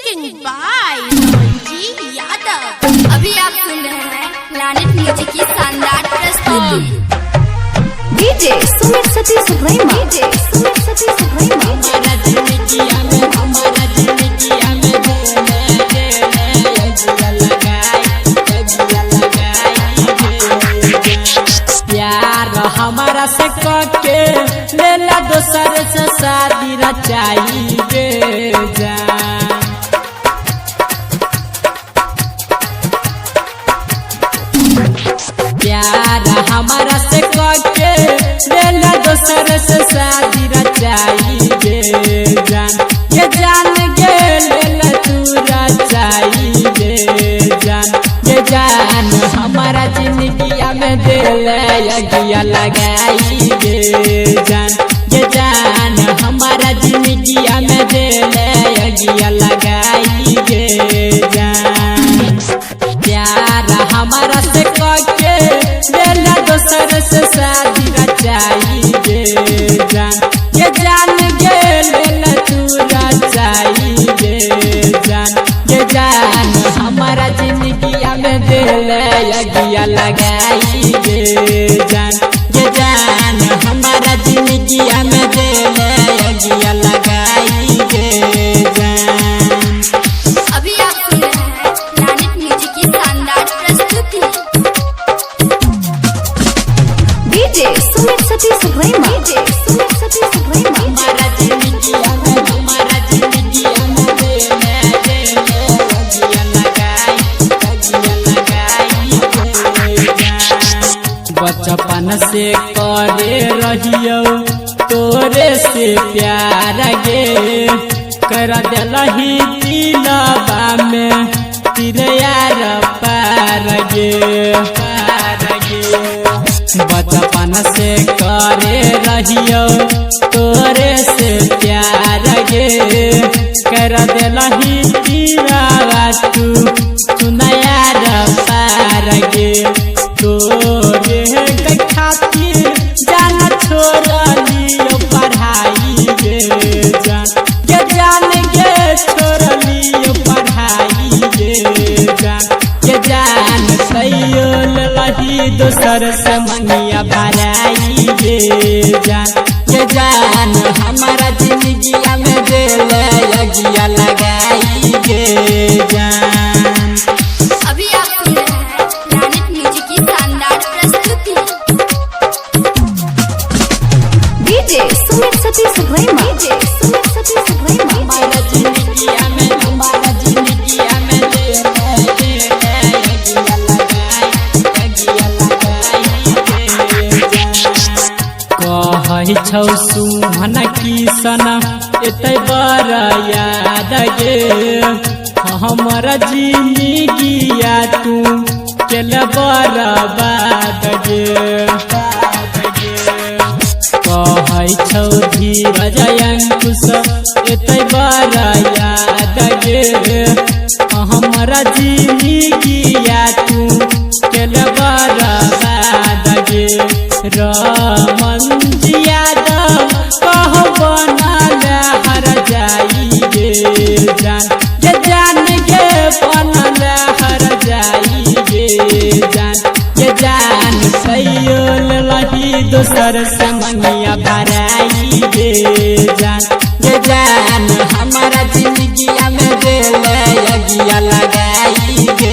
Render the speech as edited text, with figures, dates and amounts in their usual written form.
Singing by जी यादव। अभी आप सुन रहे हैं प्लैनेट म्यूजिक की शानदार प्रस्तुति। DJ Sumit Satish रैमा, DJ Sumit Satish रैमा। हमारा जिंदगी में हमारा जिंदगी में प्यार हमारा से के लेला दोसर से शादी रचाई गे जान। प्यार हमारा से के लेला दोसर से शादी रचाई गे जान। ये जान गे लेला तू रचाई गे जान। ये जान हमारा जिंदगी में दिल अगिया लगाई गे जान। ये जान हमारा जिंदगी में दिल अगिया लगाई गे जान। प्यार हमारा से के लेला दोसर से शादी रचाई गे जान। ये जान गे लेला तू रचाई गे जान। ये जान हमारा जिंदगी में दिल अगिया लगाई गे जान। ये जान हमारा जिंदगी में दिल अगिया लगाई गे जान। अभी आप सुन रहे हैं प्लैनेट म्यूजिक की शानदार प्रस्तुति। DJ Sumit Satish रैमा, DJ Sumit Satish रैमा। हमारा जिंदगी में हमारा जिंदगी में दिल अगिया लगाई गे जान। बचपन से करे रहियो तोरे से प्यार गे। कर दिलही दिलवा में तेरे यार पार गे पार गे। बचपन से करे रहियो तोरे से प्यार गे। कर दिलही दिलवा तू यार पार गे। तोरे खातिर जान छोड़लियो पढ़ाई गे जान। ये जान गे छोड़लियो पढ़ाई गे जान। ये जान सैयो लही दोसर से मंगिया भराई गे जान। ये जान हमारा जिंदगी में दिल अगिया लगाई गे जान। अभी आप सुन रहे हैं प्लैनेट म्यूजिक की शानदार प्रस्तुति। DJ Sumit Satish रैमा, DJ Sumit Satish रैमा। हमारा जिंदगी में हमारा जिंदगी में दिल अगिया लगाई कहै छौ सुमन किसन एते बड़ा याद गे। हमारा जिंदगिया तू केल बर्बाद गे। कहै छौ धीरज अंकुश एते बड़ा याद गे। हमारा जिंदगिया तू केल बर्बाद गे। रमन यादव कह बनल हर जाई गे जान। ये जान गे बनल हर जाई गे जान। ये जान सैयो लही दोसर से मंगिया भराई गे जान। ये जान हमारा जिंदगी में दिल अगिया लगाई गे